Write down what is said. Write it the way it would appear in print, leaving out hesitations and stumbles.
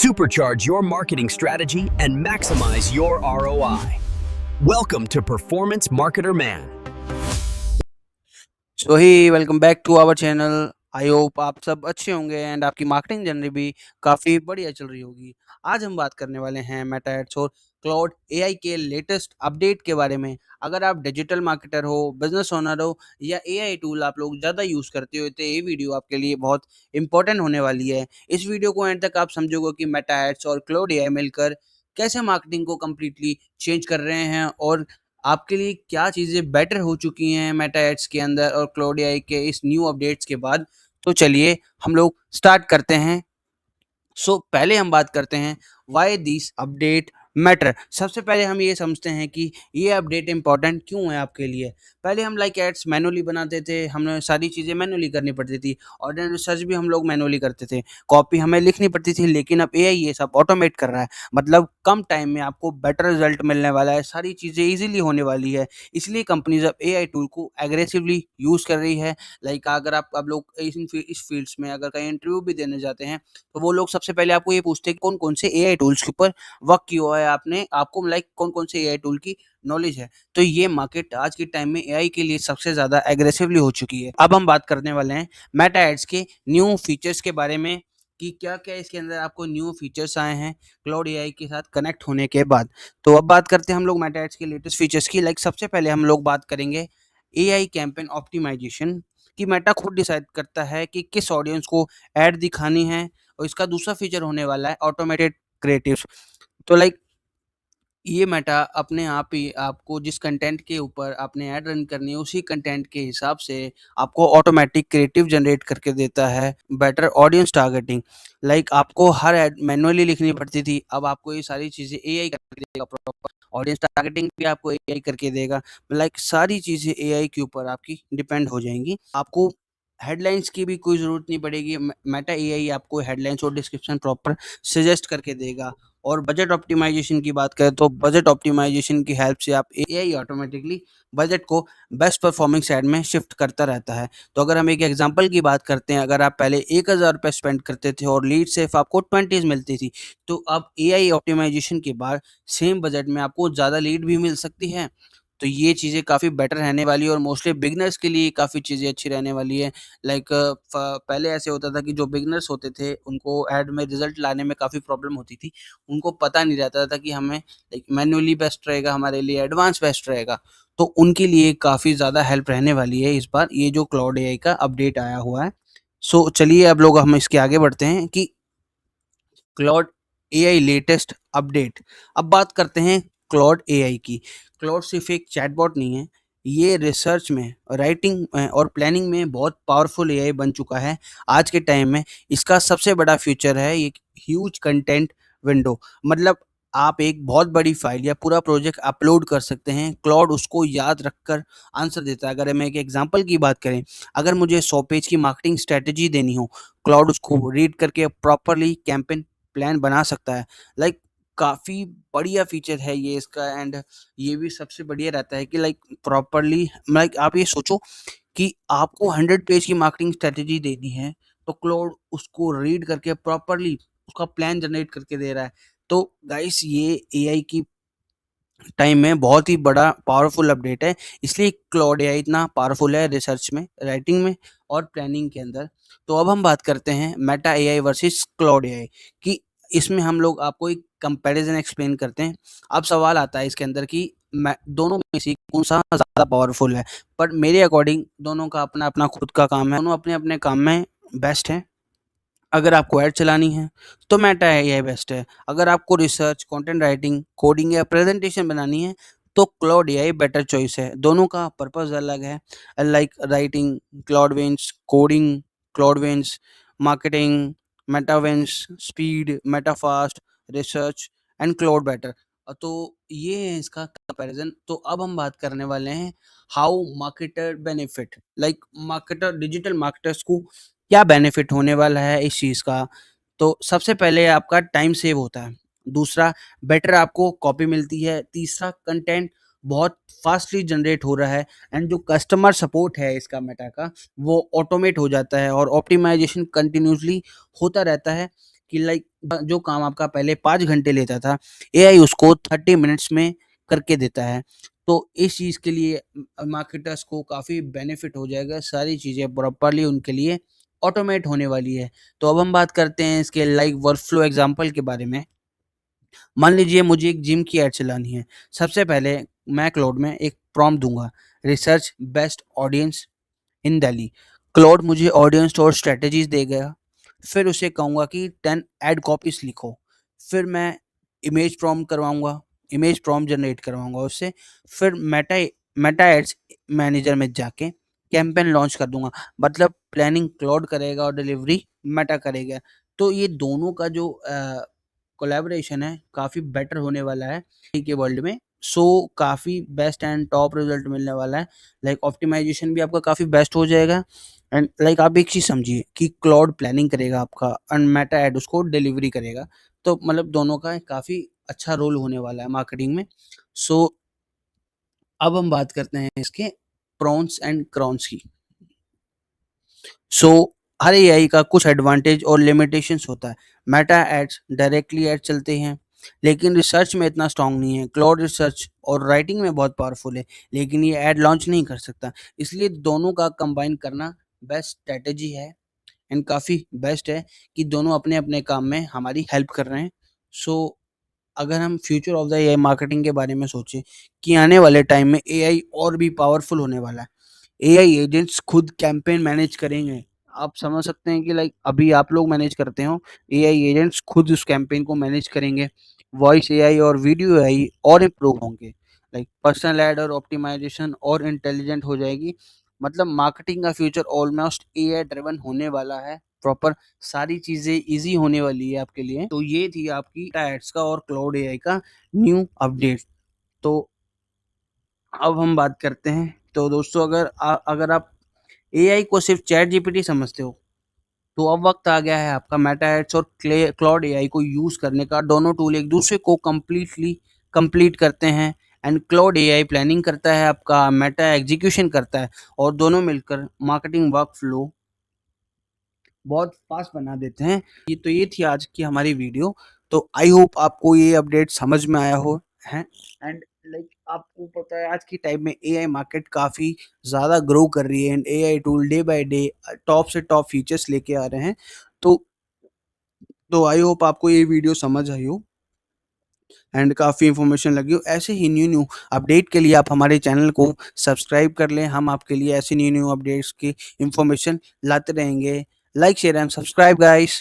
supercharge your marketing strategy and maximize your ROI. Welcome to Performance Marketer Man. So ही welcome back to our channel. I hope आप सब अच्छे होंगे and आपकी marketing journey भी काफ़ी बढ़िया चल रही होगी। आज हम बात करने वाले हैं मेटा एड्स और क्लाउड एआई के लेटेस्ट अपडेट के बारे में। अगर आप डिजिटल मार्केटर हो, बिजनेस ओनर हो या एआई टूल आप लोग ज़्यादा यूज़ करते हो तो ये वीडियो आपके लिए बहुत इंपॉर्टेंट होने वाली है। इस वीडियो को एंड तक आप समझोगे कि मेटा एड्स और क्लाउड एआई मिलकर कैसे मार्केटिंग को कम्प्लीटली चेंज कर रहे हैं और आपके लिए क्या चीज़ें बेटर हो चुकी हैं मेटा एड्स के अंदर और क्लाउड एआई के इस न्यू अपडेट्स के बाद। तो चलिए हम लोग स्टार्ट करते हैं। पहले हम बात करते हैं व्हाई दिस अपडेट मैटर। सबसे पहले हम ये समझते हैं कि ये अपडेट इंपॉर्टेंट क्यों है आपके लिए। पहले हम लाइक एड्स मैनुअली बनाते थे, हमें सारी चीज़ें मैनुअली करनी पड़ती थी। ऑडियंस रिसर्च भी हम लोग मैनुअली करते थे, कॉपी हमें लिखनी पड़ती थी। लेकिन अब एआई ये सब ऑटोमेट कर रहा है, मतलब कम टाइम में आपको बेटर रिजल्ट मिलने वाला है, सारी चीज़ें ईजिली होने वाली है। इसलिए कंपनीज अब एआई टूल को एग्रेसिवली यूज़ कर रही है। लाइक अगर आप अब लोग इस फील्ड्स में अगर कहीं इंटरव्यू भी देने जाते हैं तो वो लोग सबसे पहले आपको ये पूछते हैं कि कौन-कौन से एआई टूल्स के ऊपर वर्क किया हुआ है आपने, आपको लाइक कौन-कौन से एआई टूल की नॉलेज है। तो ये मार्केट आज के टाइम में एआई के लिए सबसे ज़्यादा एग्रेसिवली हो चुकी है। अब हम बात करने वाले हैं मेटा एड्स के न्यू फीचर्स के बारे में कि क्या-क्या इसके अंदर आपको न्यू फीचर्स आए हैं क्लाउड एआई के साथ कनेक्ट होने के बाद। तो अब बात करते हैं हम लोग मेटा एड्स के लेटेस्ट फीचर्स की। लाइक सबसे पहले हम लोग बात करेंगे एआई कैंपेन ऑप्टिमाइजेशन कि मेटा खुद डिसाइड करता है कि किस ऑडियंस को ऐड दिखानी है। और इसका दूसरा फीचर होने वाला है ऑटोमेटेड क्रिएटिव्स। तो लाइक ये मेटा अपने आप ही आपको जिस कंटेंट के ऊपर आपने ऐड रन करनी है उसी कंटेंट के हिसाब से आपको ऑटोमेटिक क्रिएटिव जनरेट करके देता है। बेटर ऑडियंस टारगेटिंग, लाइक आपको हर ऐड मैनुअली लिखनी पड़ती थी, अब आपको ये सारी चीज़ें एआई करके देगा। प्रॉपर ऑडियंस टारगेटिंग भी आपको एआई करके देगा। लाइक सारी चीज़ें एआई के ऊपर आपकी डिपेंड हो जाएंगी। आपको हेडलाइंस की भी कोई ज़रूरत नहीं पड़ेगी। मेटा एआई आपको हेडलाइंस और डिस्क्रिप्शन प्रॉपर सजेस्ट करके देगा। और बजट ऑप्टिमाइजेशन की बात करें तो बजट ऑप्टिमाइजेशन की हेल्प से आप एआई ऑटोमेटिकली बजट को बेस्ट परफॉर्मिंग साइड में शिफ्ट करता रहता है। तो अगर हम एक एग्जांपल की बात करते हैं, अगर आप पहले 1000 रुपये स्पेंड करते थे और लीड सिर्फ आपको 20 मिलती थी, तो अब एआई ऑप्टिमाइजेशन के बाद सेम बजट में आपको ज़्यादा लीड भी मिल सकती है। तो ये चीज़ें काफ़ी बेटर रहने वाली है और मोस्टली बिगनर्स के लिए काफ़ी चीज़ें अच्छी रहने वाली है। लाइक पहले ऐसे होता था कि जो बिगनर्स होते थे उनको ऐड में रिजल्ट लाने में काफ़ी प्रॉब्लम होती थी। उनको पता नहीं रहता था कि हमें लाइक मैनुअली बेस्ट रहेगा, हमारे लिए एडवांस बेस्ट रहेगा। तो उनके लिए काफ़ी ज़्यादा हेल्प रहने वाली है इस बार ये जो क्लाउड एआई का अपडेट आया हुआ है। चलिए अब लोग हम इसके आगे बढ़ते हैं कि क्लाउड एआई लेटेस्ट अपडेट। अब बात करते हैं क्लाउड एआई की। क्लाउड सिर्फ एक चैटबॉट नहीं है, ये रिसर्च में, राइटिंग में और प्लानिंग में बहुत पावरफुल एआई बन चुका है आज के टाइम में। इसका सबसे बड़ा फीचर है एक ह्यूज कंटेंट विंडो, मतलब आप एक बहुत बड़ी फाइल या पूरा प्रोजेक्ट अपलोड कर सकते हैं, क्लाउड उसको याद रखकर आंसर देता है। अगर हम एक एग्जांपल की बात करें, अगर मुझे 100 पेज की मार्केटिंग स्ट्रेटजी देनी हो, क्लाउड उसको रीड करके प्रॉपरली कैंपेन प्लान बना सकता है। लाइक काफ़ी बढ़िया फीचर है ये इसका। एंड ये भी सबसे बढ़िया रहता है कि लाइक प्रॉपरली लाइक आप ये सोचो कि आपको 100 पेज की मार्केटिंग स्ट्रेटजी देनी है, तो क्लाउड उसको रीड करके प्रॉपरली उसका प्लान जनरेट करके दे रहा है। तो गाइस ये एआई की टाइम में बहुत ही बड़ा पावरफुल अपडेट है, इसलिए क्लाउड एआई इतना पावरफुल है रिसर्च में, राइटिंग में और प्लानिंग के अंदर। तो अब हम बात करते हैं Meta AI versus Claude AI कि इसमें हम लोग आपको एक कंपैरिजन एक्सप्लेन करते हैं। अब सवाल आता है इसके अंदर कि दोनों में से कौन सा ज़्यादा पावरफुल है। पर मेरे अकॉर्डिंग दोनों का अपना अपना खुद का काम है, दोनों अपने अपने काम में बेस्ट हैं। अगर आपको ऐड चलानी है तो मेटा एआई बेस्ट है। अगर आपको रिसर्च, कंटेंट राइटिंग, कोडिंग या प्रेजेंटेशन बनानी है तो क्लाउड एआई बेटर चॉइस है। दोनों का पर्पस अलग है। Like writing Claude wins, coding Claude wins, marketing Meta wins, speed Meta fast, research and Claude better. तो ये है इसका कंपैरिजन। तो अब हम बात करने वाले हैं how marketer benefit. Like marketer, digital marketers को क्या बेनिफिट होने वाला है इस चीज़ का। तो सबसे पहले आपका टाइम सेव होता है, दूसरा बेटर आपको कॉपी मिलती है, तीसरा कंटेंट बहुत फास्टली जनरेट हो रहा है एंड जो कस्टमर सपोर्ट है इसका मेटा का वो ऑटोमेट हो जाता है और ऑप्टिमाइजेशन कंटिन्यूसली होता रहता है कि लाइक जो काम आपका पहले 5 घंटे लेता था, एआई उसको 30 मिनट्स में करके देता है। तो इस चीज़ के लिए मार्केटर्स को काफ़ी बेनिफिट हो जाएगा, सारी चीज़ें प्रॉपर्ली उनके लिए ऑटोमेट होने वाली है। तो अब हम बात करते हैं इसके लाइक वर्कफ्लो एग्ज़ाम्पल के बारे में। मान लीजिए मुझे एक जिम की ऐड चलानी है। सबसे पहले मैं क्लाउड में एक प्रॉम्प्ट दूँगा, research best audience in Delhi. Cloud मुझे ऑडियंस और स्ट्रैटेजीज़ देगा। फिर उसे कहूँगा कि 10 एड कॉपीज़ लिखो। फिर मैं इमेज प्रॉम्प्ट करवाऊँगा, इमेज प्रॉम्प्ट जनरेट करवाऊँगा उससे। फिर मेटा एड्स मैनेजर में जाके कैंपेन लॉन्च कर दूँगा। मतलब प्लानिंग क्लाउड करेगा और डिलीवरी मेटा करेगा। तो ये दोनों का जो कोलैबोरेशन है काफ़ी बेटर होने वाला है के वर्ल्ड में। सो काफ़ी बेस्ट एंड टॉप रिजल्ट मिलने वाला है। लाइक ऑप्टिमाइजेशन भी आपका काफ़ी बेस्ट हो जाएगा एंड लाइक आप एक चीज़ समझिए कि क्लाउड प्लानिंग करेगा आपका एंड मेटा ऐड उसको डिलीवरी करेगा। तो मतलब दोनों का काफ़ी अच्छा रोल होने वाला है मार्केटिंग में। सो अब हम बात करते हैं इसके प्रॉन्स एंड क्रॉन्स की। सो हर एआई का कुछ एडवांटेज और लिमिटेशंस होता है। मेटा एड्स डायरेक्टली ऐड चलते हैं, लेकिन रिसर्च में इतना स्ट्रांग नहीं है। क्लाउड रिसर्च और राइटिंग में बहुत पावरफुल है, लेकिन ये ऐड लॉन्च नहीं कर सकता। इसलिए दोनों का कंबाइन करना बेस्ट स्ट्रैटेजी है एंड काफ़ी बेस्ट है कि दोनों अपने-अपने काम में हमारी हेल्प कर रहे हैं। सो अगर हम future of the AI marketing के बारे में सोचें कि आने वाले टाइम में एआई और भी पावरफुल होने वाला है। एआई एजेंट्स खुद कैंपेन मैनेज करेंगे। आप समझ सकते हैं कि लाइक अभी आप लोग मैनेज करते हो, एआई एजेंट्स खुद उस कैंपेन को मैनेज करेंगे। वॉइस एआई और वीडियो एआई और इम्प्रूव होंगे। लाइक पर्सनल ऐड और ऑप्टिमाइजेशन और इंटेलिजेंट हो जाएगी। मतलब मार्केटिंग का फ्यूचर ऑलमोस्ट एआई ड्रिवन होने वाला है। प्रॉपर सारी चीज़ें ईज़ी होने वाली है आपके लिए। तो ये थी आपकी एड्स का और क्लाउड एआई का न्यू अपडेट। तो अब हम बात करते हैं। तो दोस्तों अगर आप एआई को सिर्फ चैट जीपीटी समझते हो, तो अब वक्त आ गया है आपका मेटा एड्स और क्लाउड एआई को यूज़ करने का। दोनों टूल एक दूसरे को कंप्लीट करते हैं एंड क्लाउड एआई प्लानिंग करता है आपका, मेटा एग्जीक्यूशन करता है और दोनों मिलकर मार्केटिंग वर्क फ्लो बहुत फास्ट बना देते हैं। ये थी आज की हमारी वीडियो। तो आई होप आपको ये अपडेट समझ में आया हो है एंड लाइक आपको पता है आज की टाइम में एआई मार्केट काफ़ी ज़्यादा ग्रो कर रही है and AI tool day by day top से टॉप फीचर्स लेके आ रहे हैं। तो आई होप आपको ये वीडियो समझ आई हो एंड काफ़ी इन्फॉर्मेशन लगी हो। ऐसे ही न्यू अपडेट के लिए आप हमारे चैनल को सब्सक्राइब कर लें। हम आपके लिए ऐसे न्यू अपडेट्स की इन्फॉर्मेशन लाते रहेंगे। Like share and subscribe guys.